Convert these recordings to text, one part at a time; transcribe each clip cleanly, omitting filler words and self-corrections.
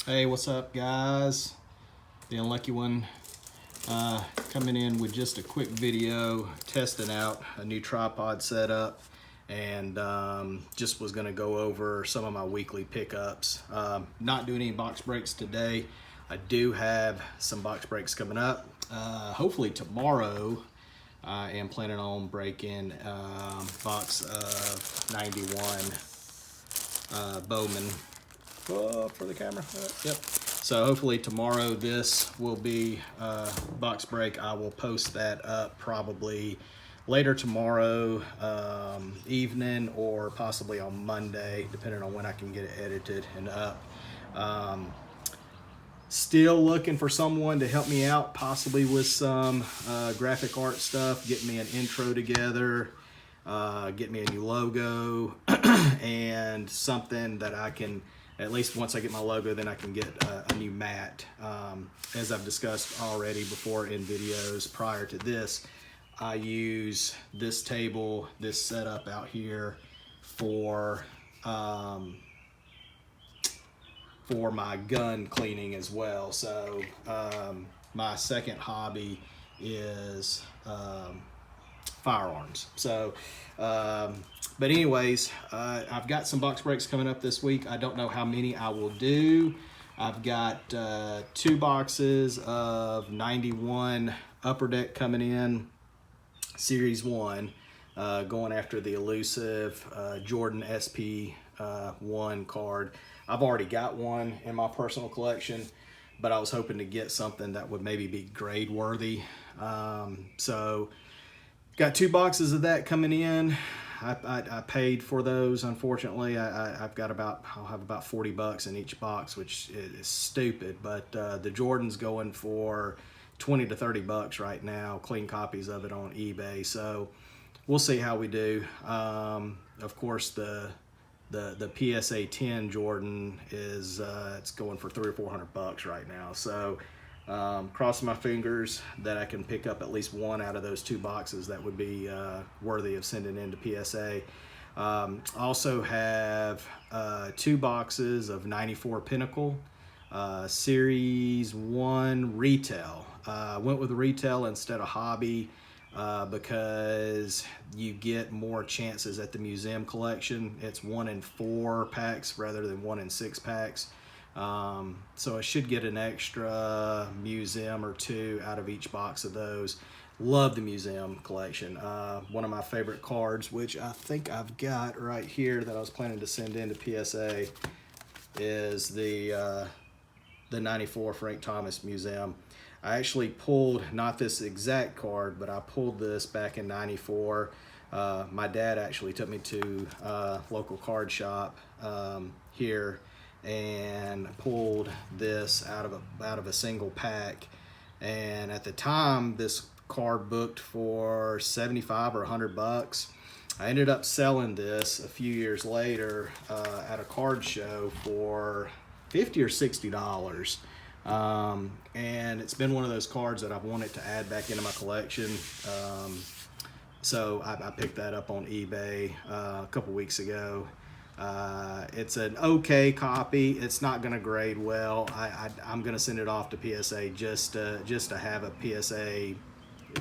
Hey, what's up, guys? The Unlucky One coming in with just a quick video testing out a new tripod setup, and just was going to go over some of my weekly pickups. Not doing any box breaks today. I do have some box breaks coming up. Hopefully tomorrow I am planning on breaking box of 91 Bowman. For the camera. Yep. So hopefully tomorrow this will be box break. I will post that up probably later tomorrow evening, or possibly on Monday, depending on when I can get it edited and up. Still looking for someone to help me out, possibly with some graphic art stuff, get me an intro together, get me a new logo, and something that I can, at least once I get my logo, then I can get a new mat. As I've discussed already before in videos prior to this, I use this table, this setup out here for my gun cleaning as well. So my second hobby is firearms. So but anyways, I've got some box breaks coming up this week. I don't know how many I will do. I've got 2 boxes of 91 Upper Deck coming in, Series 1, going after the elusive Jordan SP1 card. I've already got one in my personal collection, but I was hoping to get something that would maybe be grade worthy. So got 2 boxes of that coming in. I paid for those, unfortunately. I'll have about 40 bucks in each box, which is stupid, but the Jordan's going for 20 to 30 bucks right now, clean copies of it on eBay. So we'll see how we do. Of course, the PSA 10 Jordan is it's going for 300 or 400 bucks right now. So crossing my fingers that I can pick up at least one out of those 2 boxes that would be worthy of sending into PSA. Also have 2 boxes of 94 Pinnacle Series 1 retail. Went with retail instead of hobby because you get more chances at the museum collection. It's 1 in 4 packs rather than 1 in 6 packs. So I should get an extra museum or 2 out of each box of those. Love the museum collection. One of my favorite cards, which I think I've got right here that I was planning to send into PSA, is the 94 Frank Thomas Museum. I actually pulled, not this exact card, but I pulled this back in 94. My dad actually took me to a local card shop here and pulled this out of a single pack. And at the time, this card booked for 75 or 100 bucks. I ended up selling this a few years later at a card show for $50 or $60. And it's been one of those cards that I've wanted to add back into my collection. So I picked that up on eBay a couple weeks ago. It's an okay copy. It's not going to grade well. I'm going to send it off to PSA just to have a PSA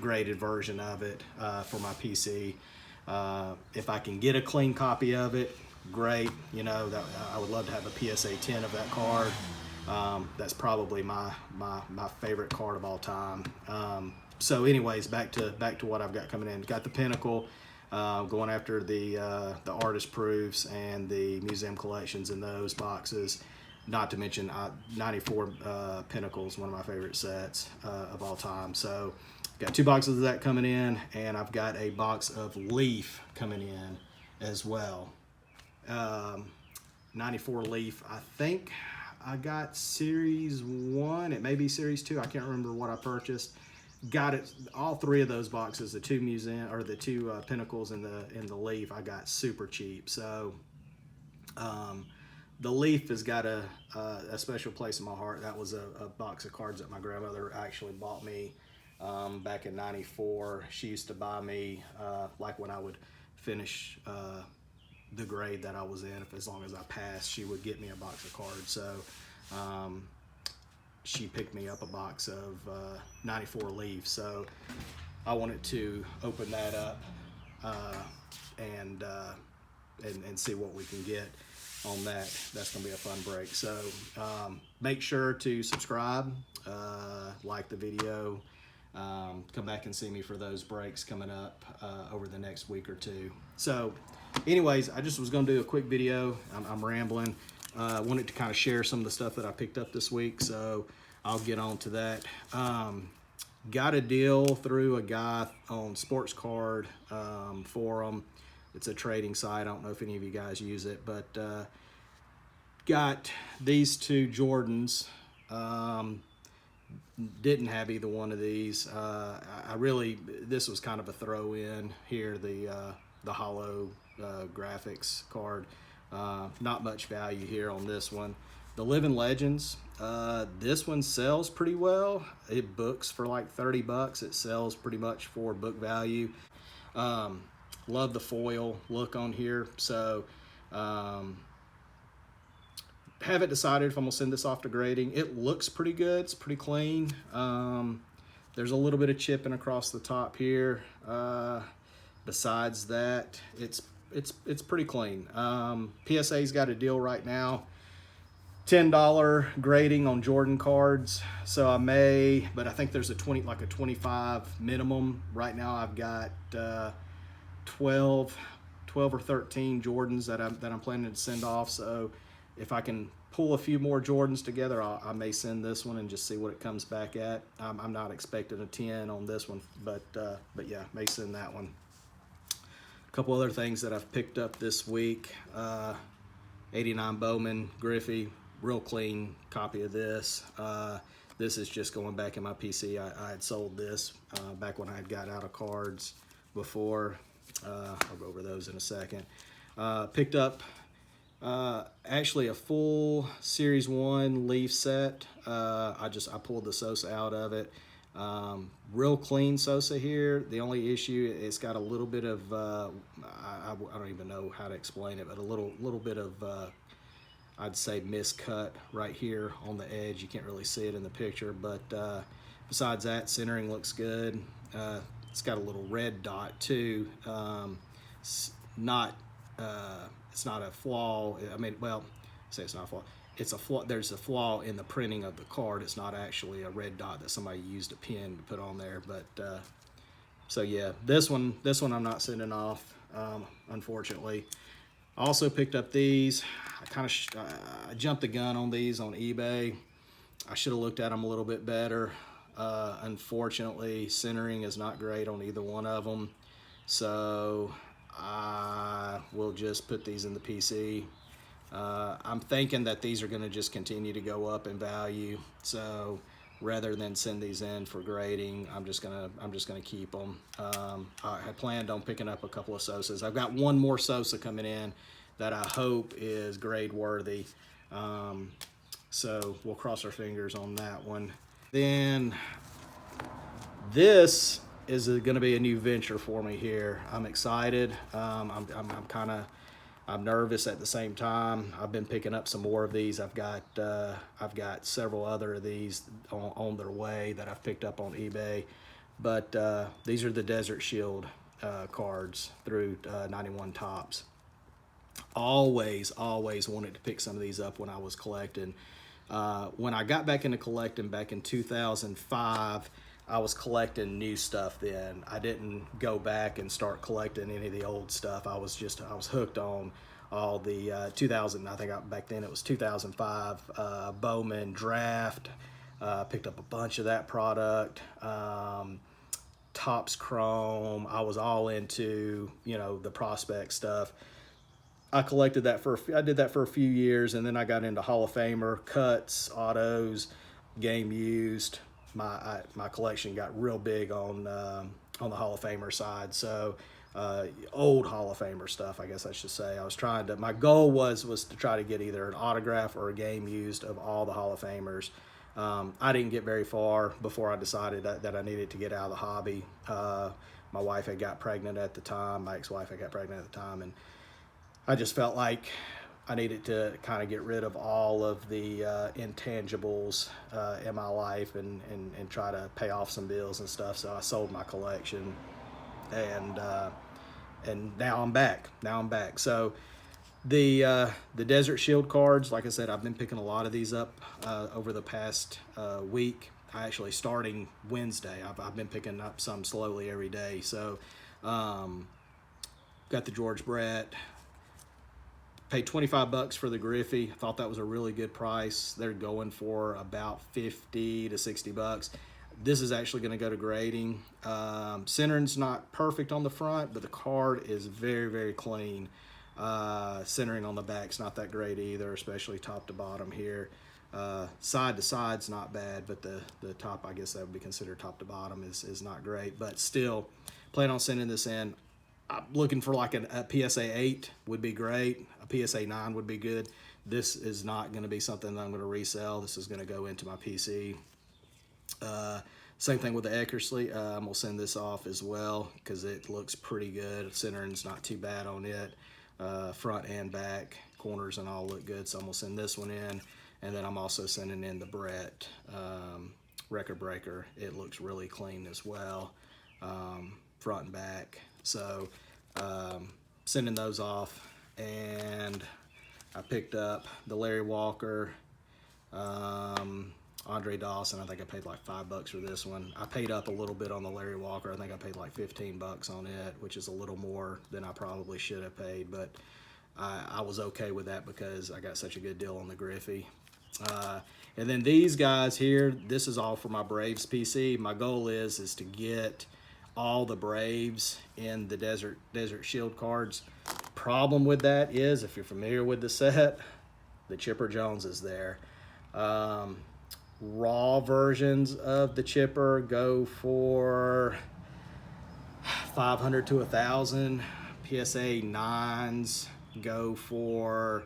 graded version of it for my PC. If I can get a clean copy of it, great. You know, that I would love to have a PSA 10 of that card. That's probably my favorite card of all time. So anyways, back to what I've got coming in. Got the Pinnacle, going after the artist proofs and the museum collections in those boxes. Not to mention 94 Pinnacles, one of my favorite sets of all time. So got 2 boxes of that coming in, and I've got a box of Leaf coming in as well. 94 Leaf, I think I got Series 1, it may be Series 2, I can't remember what I purchased. Got it, all 3 of those boxes, the 2 museum or the 2 Pinnacles and the Leaf, I got super cheap. So the Leaf has got a special place in my heart. That was a box of cards that my grandmother actually bought me back in 94. She used to buy me like when I would finish the grade that I was in, as long as I passed, she would get me a box of cards. So she picked me up a box of 94 Leaf. So I wanted to open that up and see what we can get on that. That's going to be a fun break. So make sure to subscribe, like the video, come back and see me for those breaks coming up over the next week or two. So anyways, I just was going to do a quick video. I'm rambling. Wanted to kind of share some of the stuff that I picked up this week, so I'll get on to that. Got a deal through a guy on Sports Card Forum. It's a trading site. I don't know if any of you guys use it, but got these two Jordans. Didn't have either one of these. This was kind of a throw in here, the hollow graphics card. Not much value here on this one. The Living Legends, this one sells pretty well. It books for like 30 bucks. It sells pretty much for book value. Love the foil look on here. So haven't decided if I'm gonna send this off to grading. It looks pretty good. It's pretty clean. There's a little bit of chipping across the top here. Besides that, it's pretty clean. PSA's got a deal right now, $10 grading on Jordan cards. So I may, but I think there's a 25 minimum. Right now I've got 12 or 13 Jordans that I'm planning to send off. So if I can pull a few more Jordans together, I may send this one and just see what it comes back at. I'm not expecting a 10 on this one, but yeah, may send that one. A couple other things that I've picked up this week. 89 Bowman Griffey, real clean copy of this. This is just going back in my PC. I had sold this back when I had got out of cards before. I'll go over those in a second. Picked up actually a full Series 1 Leaf set. I pulled the Sosa out of it. Real clean Sosa here. The only issue, it's got a little bit of I don't even know how to explain it, but a little bit of I'd say miscut right here on the edge. You can't really see it in the picture, but besides that, centering looks good. It's got a little red dot too. It's not a flaw. I mean, well, say it's not a flaw. It's a flaw. There's a flaw in the printing of the card. It's not actually a red dot that somebody used a pen to put on there. But so yeah, this one I'm not sending off, unfortunately. I also picked up these. I jumped the gun on these on eBay. I should have looked at them a little bit better. Unfortunately, centering is not great on either one of them. So I will just put these in the PC. I'm thinking that these are going to just continue to go up in value. So rather than send these in for grading, I'm just gonna keep them. I had planned on picking up a couple of Sosas. I've got one more Sosa coming in that I hope is grade worthy. So we'll cross our fingers on that one. Then this is going to be a new venture for me here. I'm excited. I'm nervous at the same time. I've been picking up some more of these. I've got several other of these on their way that I've picked up on eBay. But these are the Desert Shield cards through 91 Topps. Always wanted to pick some of these up when I was collecting. When I got back into collecting back in 2005, I was collecting new stuff then. I didn't go back and start collecting any of the old stuff. I was hooked on all the 2000, I think back then it was 2005 Bowman Draft. Picked up a bunch of that product. Topps Chrome. I was all into, the prospect stuff. I collected that I did that for a few years, and then I got into Hall of Famer, cuts, autos, game used. My collection got real big on the Hall of Famer side. So old Hall of Famer stuff, I guess I should say. My goal was to try to get either an autograph or a game used of all the Hall of Famers. I didn't get very far before I decided that I needed to get out of the hobby. My wife had got pregnant at the time. My ex-wife had got pregnant at the time, and I just felt like I needed to kind of get rid of all of the intangibles in my life and try to pay off some bills and stuff. So I sold my collection, and now I'm back. So the Desert Shield cards, like I said, I've been picking a lot of these up over the past week. Actually, starting Wednesday, I've been picking up some slowly every day. So, got the George Brett. Paid $25 for the Griffey. Thought that was a really good price. They're going for about 50 to 60 bucks. This is actually going to go to grading. Centering's not perfect on the front, but the card is very, very clean. Centering on the back's not that great either, especially top to bottom here. Side to side's not bad, but the top, I guess that would be considered top to bottom, is not great. But still, plan on sending this in. I'm looking for like a PSA 8 would be great. A PSA 9 would be good. This is not going to be something that I'm going to resell. This is going to go into my PC. Same thing with the Eckersley. I'm going to send this off as well because it looks pretty good. Centering's not too bad on it. Front and back, corners and all look good. So I'm going to send this one in. And then I'm also sending in the Brett Record Breaker. It looks really clean as well, front and back. So sending those off. And I picked up the Larry Walker, Andre Dawson. I think I paid like $5 for this one. I paid up a little bit on the Larry Walker. I think I paid like $15 on it, which is a little more than I probably should have paid, but I was okay with that because I got such a good deal on the Griffey. And then these guys here, this is all for my Braves PC. My goal is to get all the Braves in the Desert Shield cards. Problem with that is, if you're familiar with the set, the Chipper Jones is there. Raw versions of the Chipper go for 500 to 1,000. PSA 9s go for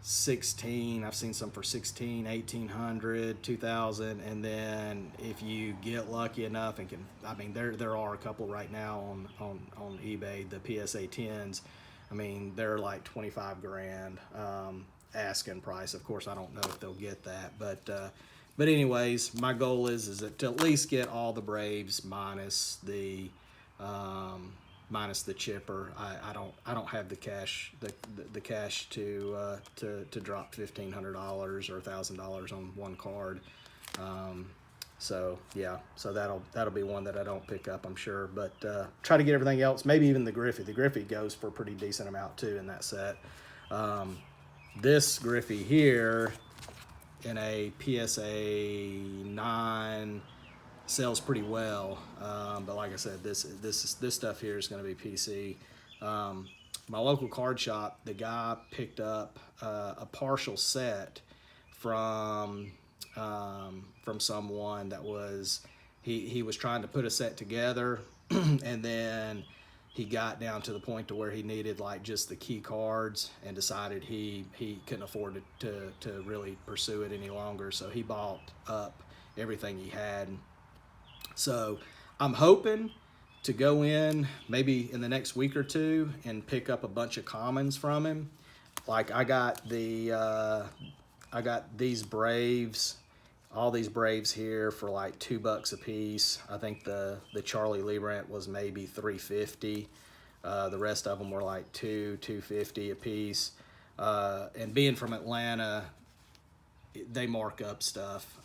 16. I've seen some for 16, 1,800, 2,000, and then if you get lucky enough and can, I mean, there are a couple right now on eBay, the PSA 10s. I mean, they're like 25 grand asking price. Of course, I don't know if they'll get that, but anyways, my goal is to at least get all the Braves minus the Chipper. I don't have the cash the cash to drop $1,500 or $1,000 on one card. So yeah, so that'll be one that I don't pick up, I'm sure. But try to get everything else. Maybe even the Griffey. The Griffey goes for a pretty decent amount too in that set. This Griffey here in a PSA 9 sells pretty well, but like I said, this stuff here is going to be PC. My local card shop, the guy picked up a partial set from someone that was he was trying to put a set together, and then he got down to the point to where he needed like just the key cards and decided he couldn't afford to really pursue it any longer, so he bought up everything he had. So I'm hoping to go in maybe in the next week or two and pick up a bunch of commons from him. Like I got these Braves, all these Braves here for like $2 a piece. I think the Charlie Leibrandt was maybe $3.50. The rest of them were like $2.50 a piece. And being from Atlanta, they mark up stuff.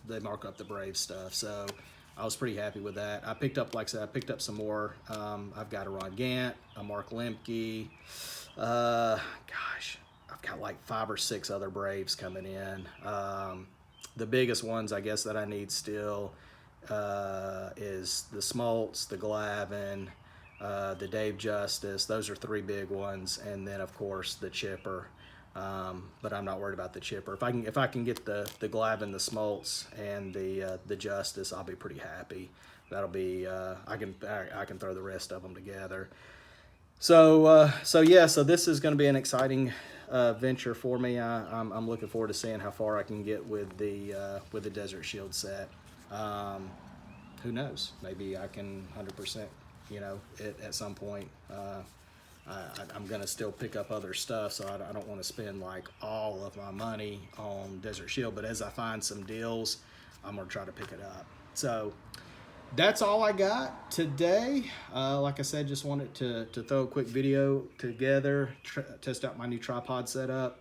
They mark up the Brave stuff. So I was pretty happy with that. I picked up, like I said, I picked up some more. I've got a Ron Gant, a Mark Lemke. Gosh, I've got like 5 or 6 other Braves coming in. The biggest ones, I guess, that I need still is the Smoltz, the Glavine, the Dave Justice. Those are 3 big ones, and then of course the Chipper. But I'm not worried about the Chipper. If I can get the Glavine, the Smoltz, and the Justice, I'll be pretty happy. That'll be I can throw the rest of them together. So yeah, so this is going to be an exciting venture for me. I'm looking forward to seeing how far I can get with the Desert Shield set. Who knows? Maybe I can 100%, at some point. I'm gonna still pick up other stuff, so I don't want to spend like all of my money on Desert Shield. But as I find some deals, I'm gonna try to pick it up. So that's all I got today. Like I said, just wanted to throw a quick video together, test out my new tripod setup,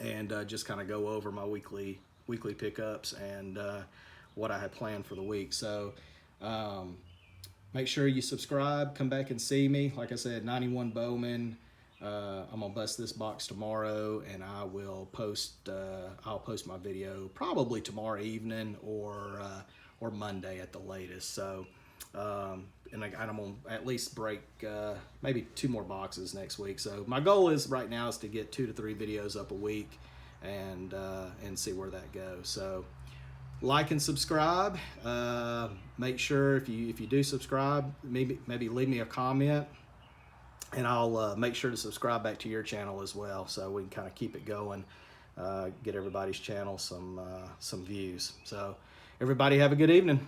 and just kind of go over my weekly pickups and what I had planned for the week. So make sure you subscribe, come back and see me. Like I said, 91 Bowman. I'm gonna bust this box tomorrow, and I will post. I'll post my video probably tomorrow evening or Monday at the latest. So, and I'm gonna at least break maybe 2 more boxes next week. So my goal is right now is to get 2 to 3 videos up a week, and see where that goes. So like and subscribe. Make sure if you do subscribe, maybe leave me a comment, and I'll make sure to subscribe back to your channel as well, so we can kind of keep it going, get everybody's channel some views. So everybody have a good evening.